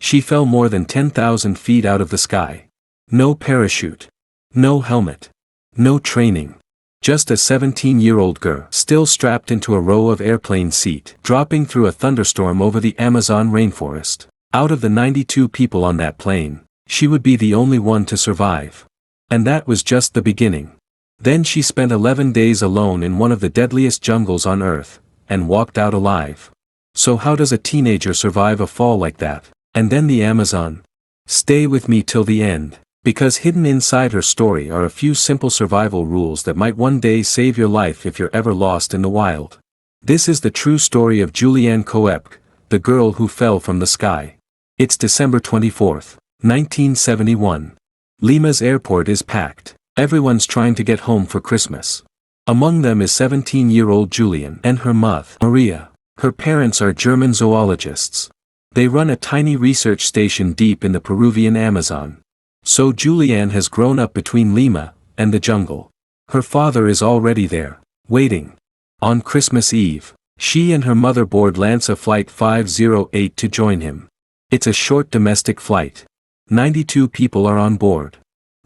She fell more than 10,000 feet out of the sky. No parachute. No helmet. No training. Just a 17-year-old girl still strapped into a row of airplane seat, dropping through a thunderstorm over the Amazon rainforest. Out of the 92 people on that plane, she would be the only one to survive. And that was just the beginning. Then she spent 11 days alone in one of the deadliest jungles on Earth, and walked out alive. So how does a teenager survive a fall like that? And then the Amazon? Stay with me till the end, because hidden inside her story are a few simple survival rules that might one day save your life if you're ever lost in the wild. This is the true story of Julianne Koepke, the girl who fell from the sky. It's December 24th, 1971. Lima's airport is packed. Everyone's trying to get home for Christmas. Among them is 17-year-old Julianne and her mother, Maria. Her parents are German zoologists. They run a tiny research station deep in the Peruvian Amazon. So Julianne has grown up between Lima and the jungle. Her father is already there, waiting. On Christmas Eve, she and her mother board Lança Flight 508 to join him. It's a short domestic flight. 92 people are on board.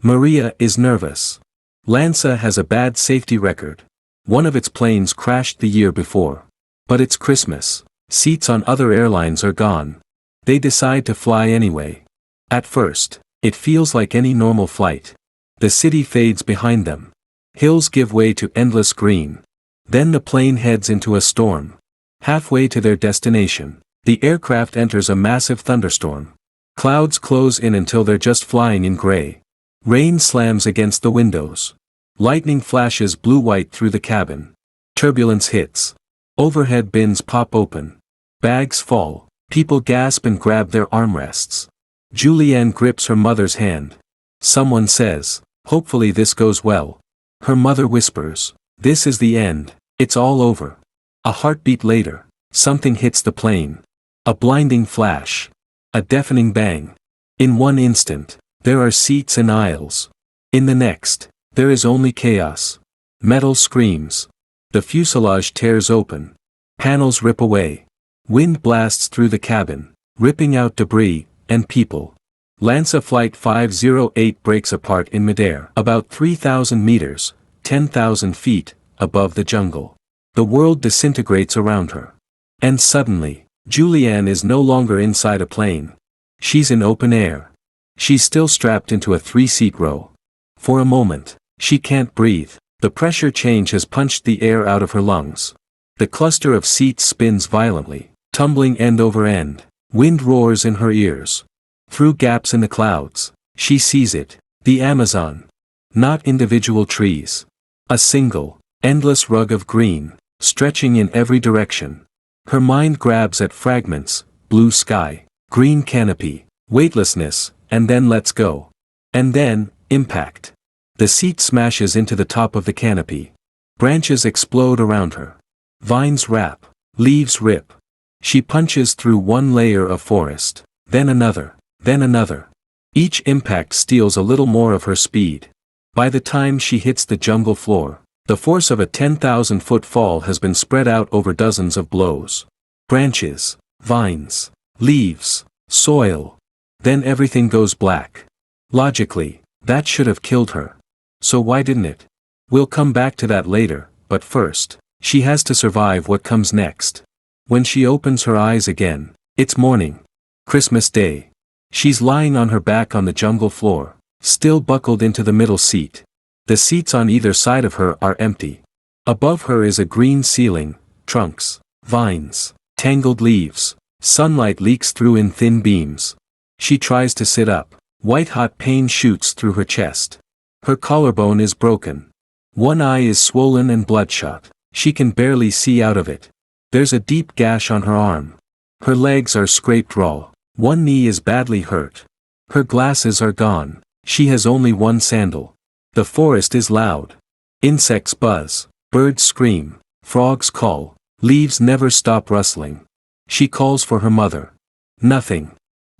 Maria is nervous. Lança has a bad safety record. One of its planes crashed the year before. But it's Christmas. Seats on other airlines are gone. They decide to fly anyway. At first, it feels like any normal flight. The city fades behind them. Hills give way to endless green. Then the plane heads into a storm. Halfway to their destination, the aircraft enters a massive thunderstorm. Clouds close in until they're just flying in gray. Rain slams against the windows. Lightning flashes blue-white through the cabin. Turbulence hits. Overhead bins pop open. Bags fall. People gasp and grab their armrests. Julianne grips her mother's hand. Someone says, "Hopefully this goes well." Her mother whispers, "This is the end, it's all over." A heartbeat later, something hits the plane. A blinding flash. A deafening bang. In one instant, there are seats and aisles. In the next, there is only chaos. Metal screams. The fuselage tears open. Panels rip away. Wind blasts through the cabin, ripping out debris and people. Lança Flight 508 breaks apart in midair, about 3,000 meters, 10,000 feet, above the jungle. The world disintegrates around her. And suddenly, Julianne is no longer inside a plane. She's in open air. She's still strapped into a 3-seat row. For a moment, she can't breathe. The pressure change has punched the air out of her lungs. The cluster of seats spins violently, tumbling end over end. Wind roars in her ears. Through gaps in the clouds, she sees it, the Amazon. Not individual trees. A single, endless rug of green, stretching in every direction. Her mind grabs at fragments, blue sky, green canopy, weightlessness, and then lets go. And then, impact. The seat smashes into the top of the canopy. Branches explode around her. Vines wrap. Leaves rip. She punches through one layer of forest, then another, then another. Each impact steals a little more of her speed. By the time she hits the jungle floor, the force of a 10,000-foot fall has been spread out over dozens of blows. Branches, vines, leaves, soil. Then everything goes black. Logically, that should have killed her. So why didn't it? We'll come back to that later, but first, she has to survive what comes next. When she opens her eyes again, it's morning. Christmas Day. She's lying on her back on the jungle floor, still buckled into the middle seat. The seats on either side of her are empty. Above her is a green ceiling, trunks, vines, tangled leaves. Sunlight leaks through in thin beams. She tries to sit up. White-hot pain shoots through her chest. Her collarbone is broken. One eye is swollen and bloodshot. She can barely see out of it. There's a deep gash on her arm. Her legs are scraped raw. One knee is badly hurt. Her glasses are gone. She has only one sandal. The forest is loud. Insects buzz. Birds scream. Frogs call. Leaves never stop rustling. She calls for her mother. Nothing.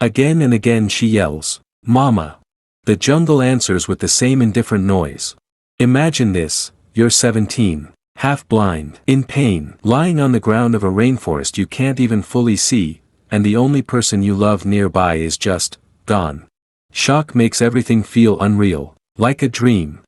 Again and again she yells, "Mama." The jungle answers with the same indifferent noise. Imagine this, you're 17, half blind, in pain, lying on the ground of a rainforest you can't even fully see, and the only person you love nearby is just gone. Shock makes everything feel unreal, like a dream.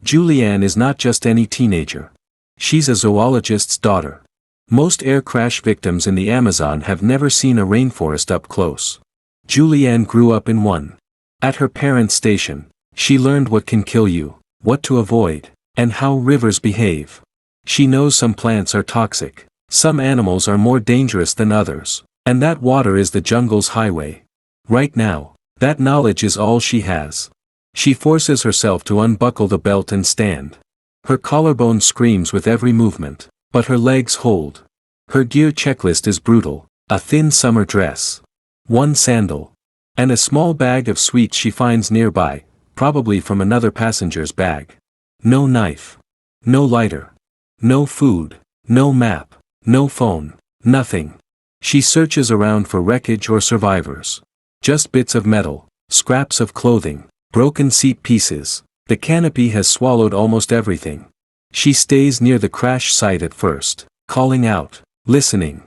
Julianne is not just any teenager. She's a zoologist's daughter. Most air crash victims in the Amazon have never seen a rainforest up close. Julianne grew up in one. At her parents' station, she learned what can kill you, what to avoid, and how rivers behave. She knows some plants are toxic, some animals are more dangerous than others, and that water is the jungle's highway. Right now, that knowledge is all she has. She forces herself to unbuckle the belt and stand. Her collarbone screams with every movement, but her legs hold. Her gear checklist is brutal: a thin summer dress, one sandal, and a small bag of sweets she finds nearby, probably from another passenger's bag. No knife. No lighter. No food. No map. No phone. Nothing. She searches around for wreckage or survivors. Just bits of metal, scraps of clothing, broken seat pieces. The canopy has swallowed almost everything. She stays near the crash site at first, calling out, listening.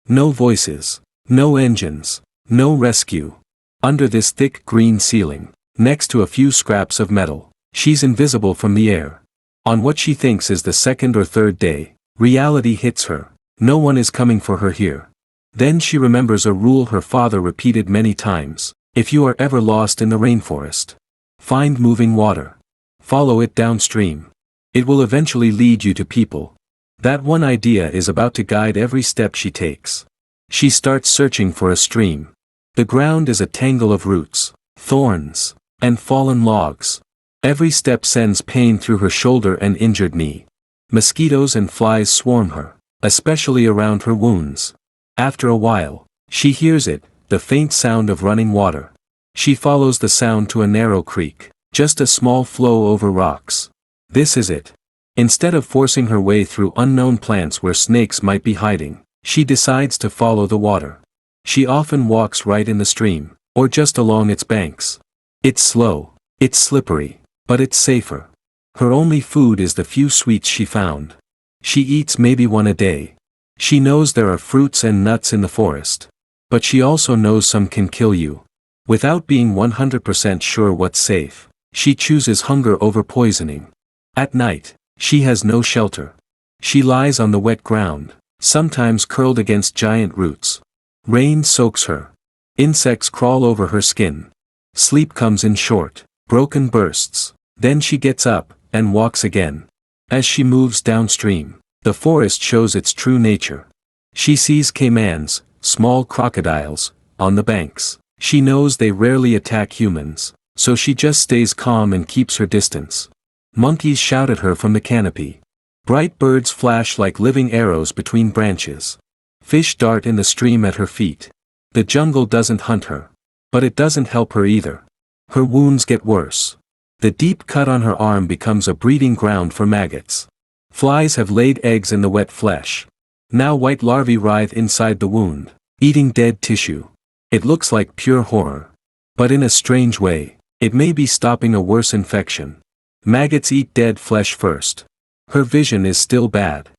No voices. No engines. No rescue. Under this thick green ceiling, next to a few scraps of metal, she's invisible from the air. On what she thinks is the second or third day, reality hits her. No one is coming for her here. Then she remembers a rule her father repeated many times: if you are ever lost in the rainforest, find moving water. Follow it downstream. It will eventually lead you to people. That one idea is about to guide every step she takes. She starts searching for a stream. The ground is a tangle of roots, thorns, and fallen logs. Every step sends pain through her shoulder and injured knee. Mosquitoes and flies swarm her, especially around her wounds. After a while, she hears it, the faint sound of running water. She follows the sound to a narrow creek, just a small flow over rocks. This is it. Instead of forcing her way through unknown plants where snakes might be hiding, she decides to follow the water. She often walks right in the stream, or just along its banks. It's slow, it's slippery, but it's safer. Her only food is the few sweets she found. She eats maybe one a day. She knows there are fruits and nuts in the forest. But she also knows some can kill you. Without being 100% sure what's safe, she chooses hunger over poisoning. At night, she has no shelter. She lies on the wet ground, sometimes curled against giant roots. Rain soaks her. Insects crawl over her skin. Sleep comes in short, broken bursts. Then she gets up and walks again. As she moves downstream, the forest shows its true nature. She sees caimans, small crocodiles, on the banks. She knows they rarely attack humans, so she just stays calm and keeps her distance. Monkeys shout at her from the canopy. Bright birds flash like living arrows between branches. Fish dart in the stream at her feet. The jungle doesn't hunt her. But it doesn't help her either. Her wounds get worse. The deep cut on her arm becomes a breeding ground for maggots. Flies have laid eggs in the wet flesh. Now white larvae writhe inside the wound, eating dead tissue. It looks like pure horror. But in a strange way, it may be stopping a worse infection. Maggots eat dead flesh first. Her vision is still bad.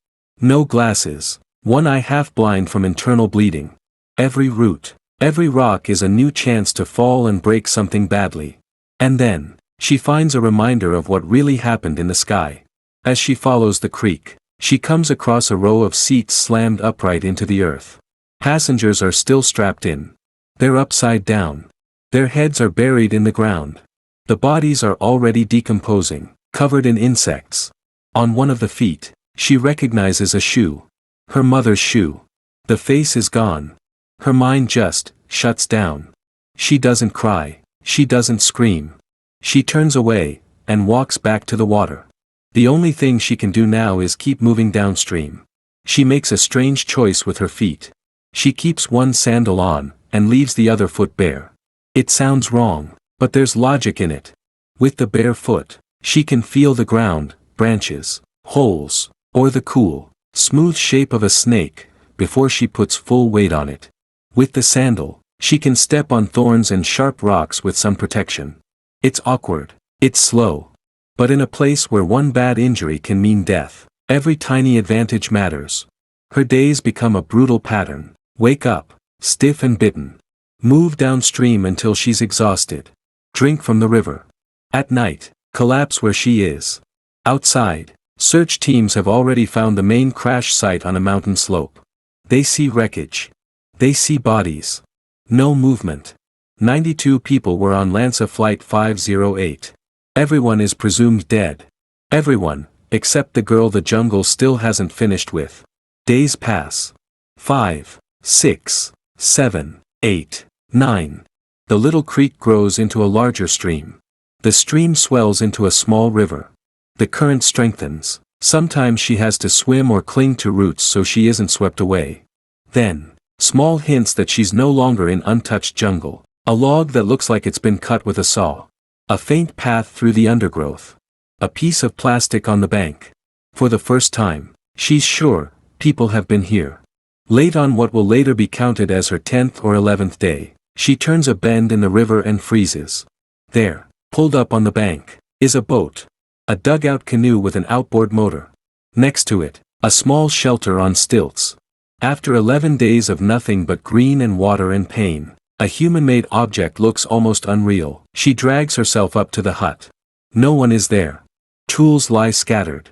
No glasses, one eye half blind from internal bleeding. Every root, every rock is a new chance to fall and break something badly. And then, she finds a reminder of what really happened in the sky. As she follows the creek, she comes across a row of seats slammed upright into the earth. Passengers are still strapped in. They're upside down. Their heads are buried in the ground. The bodies are already decomposing, covered in insects. On one of the feet, she recognizes a shoe. Her mother's shoe. The face is gone. Her mind just shuts down. She doesn't cry. She doesn't scream. She turns away and walks back to the water. The only thing she can do now is keep moving downstream. She makes a strange choice with her feet. She keeps one sandal on and leaves the other foot bare. It sounds wrong, but there's logic in it. With the bare foot, she can feel the ground, branches, holes, or the cool, smooth shape of a snake before she puts full weight on it. With the sandal, she can step on thorns and sharp rocks with some protection. It's awkward, it's slow. But in a place where one bad injury can mean death, every tiny advantage matters. Her days become a brutal pattern. Wake up, stiff and bitten. Move downstream until she's exhausted. Drink from the river. At night, collapse where she is. Outside, search teams have already found the main crash site on a mountain slope. They see wreckage. They see bodies. No movement. 92 people were on Lanza Flight 508. Everyone is presumed dead. Everyone, except the girl the jungle still hasn't finished with. Days pass. 5, 6, 7, 8, 9. The little creek grows into a larger stream. The stream swells into a small river. The current strengthens. Sometimes she has to swim or cling to roots so she isn't swept away. Then, small hints that she's no longer in untouched jungle. A log that looks like it's been cut with a saw. A faint path through the undergrowth. A piece of plastic on the bank. For the first time, she's sure, people have been here. Late on what will later be counted as her 10th or 11th day, she turns a bend in the river and freezes. There, pulled up on the bank, is a boat. A dugout canoe with an outboard motor. Next to it, a small shelter on stilts. After 11 days of nothing but green and water and pain, a human-made object looks almost unreal. She drags herself up to the hut. No one is there. Tools lie scattered.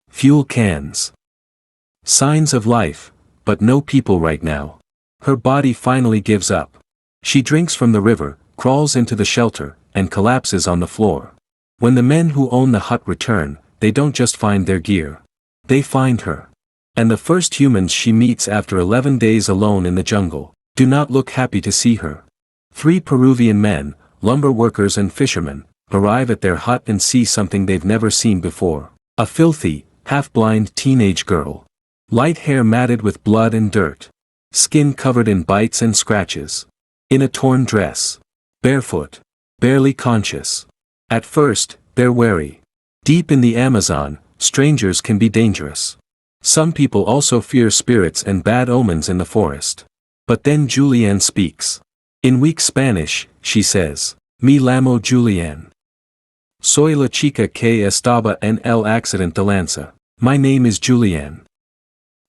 Fuel cans. Signs of life, but no people right now. Her body finally gives up. She drinks from the river, crawls into the shelter, and collapses on the floor. When the men who own the hut return, they don't just find their gear. They find her. And the first humans she meets after 11 days alone in the jungle do not look happy to see her. 3 Peruvian men, lumber workers and fishermen, arrive at their hut and see something they've never seen before. A filthy, half-blind teenage girl. Light hair matted with blood and dirt. Skin covered in bites and scratches. In a torn dress. Barefoot. Barely conscious. At first, they're wary. Deep in the Amazon, strangers can be dangerous. Some people also fear spirits and bad omens in the forest. But then Julianne speaks. In weak Spanish, she says, "Me llamo Julianne. Soy la chica que estaba en el accidente de Lanza. My name is Julianne.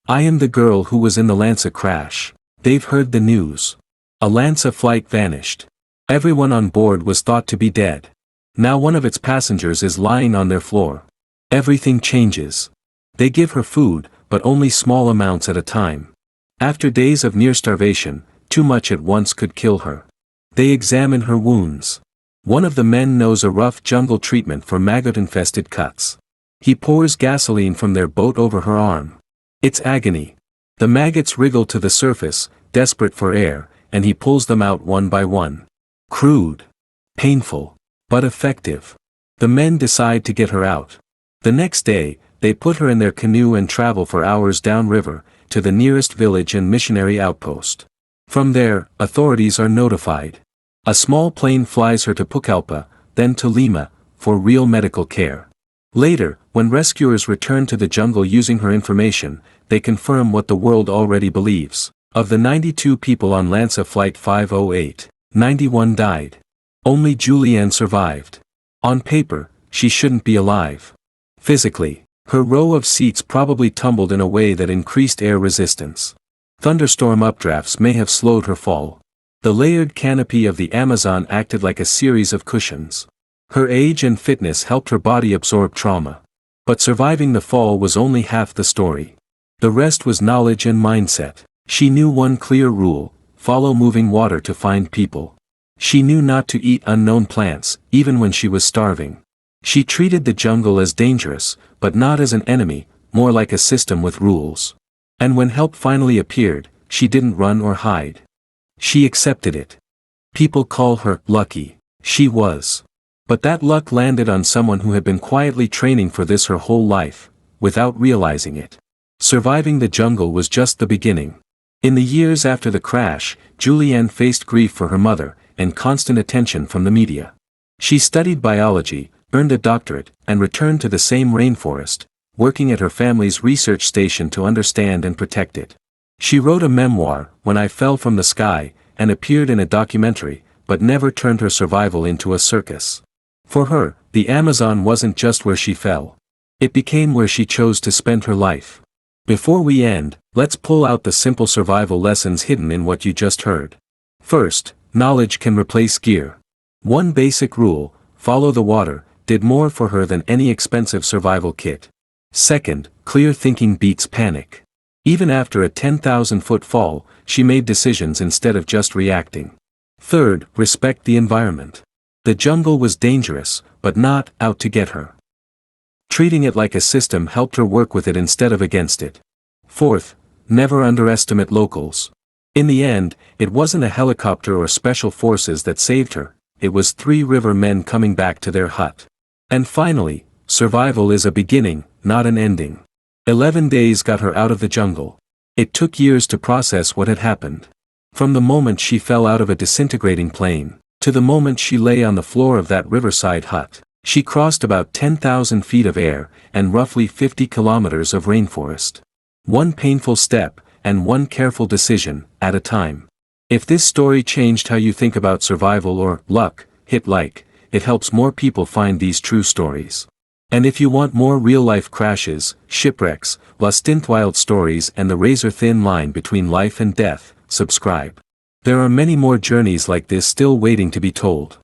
I am the girl who was in the Lanza crash." They've heard the news. A Lanza flight vanished. Everyone on board was thought to be dead. Now one of its passengers is lying on their floor. Everything changes. They give her food, but only small amounts at a time. After days of near starvation, too much at once could kill her. They examine her wounds. One of the men knows a rough jungle treatment for maggot-infested cuts. He pours gasoline from their boat over her arm. It's agony. The maggots wriggle to the surface, desperate for air, and he pulls them out one by one. Crude. Painful. But effective. The men decide to get her out. The next day, they put her in their canoe and travel for hours downriver, to the nearest village and missionary outpost. From there, authorities are notified. A small plane flies her to Pucallpa, then to Lima, for real medical care. Later, when rescuers return to the jungle using her information, they confirm what the world already believes. Of the 92 people on Lanza Flight 508, 91 died. Only Julianne survived. On paper, she shouldn't be alive. Physically, her row of seats probably tumbled in a way that increased air resistance. Thunderstorm updrafts may have slowed her fall. The layered canopy of the Amazon acted like a series of cushions. Her age and fitness helped her body absorb trauma. But surviving the fall was only half the story. The rest was knowledge and mindset. She knew one clear rule: follow moving water to find people. She knew not to eat unknown plants, even when she was starving. She treated the jungle as dangerous, but not as an enemy, more like a system with rules. And when help finally appeared, she didn't run or hide. She accepted it. People call her lucky. She was. But that luck landed on someone who had been quietly training for this her whole life, without realizing it. Surviving the jungle was just the beginning. In the years after the crash, Julianne faced grief for her mother, and constant attention from the media. She studied biology, earned a doctorate, and returned to the same rainforest, working at her family's research station to understand and protect it. She wrote a memoir, When I Fell from the Sky, and appeared in a documentary, but never turned her survival into a circus. For her, the Amazon wasn't just where she fell. It became where she chose to spend her life. Before we end, let's pull out the simple survival lessons hidden in what you just heard. First, knowledge can replace gear. One basic rule: follow the water, did more for her than any expensive survival kit. Second, clear thinking beats panic. Even after a 10,000-foot fall, she made decisions instead of just reacting. Third, respect the environment. The jungle was dangerous, but not out to get her. Treating it like a system helped her work with it instead of against it. Fourth, never underestimate locals. In the end, it wasn't a helicopter or special forces that saved her, it was 3 river men coming back to their hut. And finally, survival is a beginning, not an ending. 11 days got her out of the jungle. It took years to process what had happened. From the moment she fell out of a disintegrating plane, to the moment she lay on the floor of that riverside hut, she crossed about 10,000 feet of air, and roughly 50 kilometers of rainforest. One painful step, and one careful decision, at a time. If this story changed how you think about survival or luck, hit like. It helps more people find these true stories. And if you want more real-life crashes, shipwrecks, lost-in wild stories and the razor-thin line between life and death, subscribe. There are many more journeys like this still waiting to be told.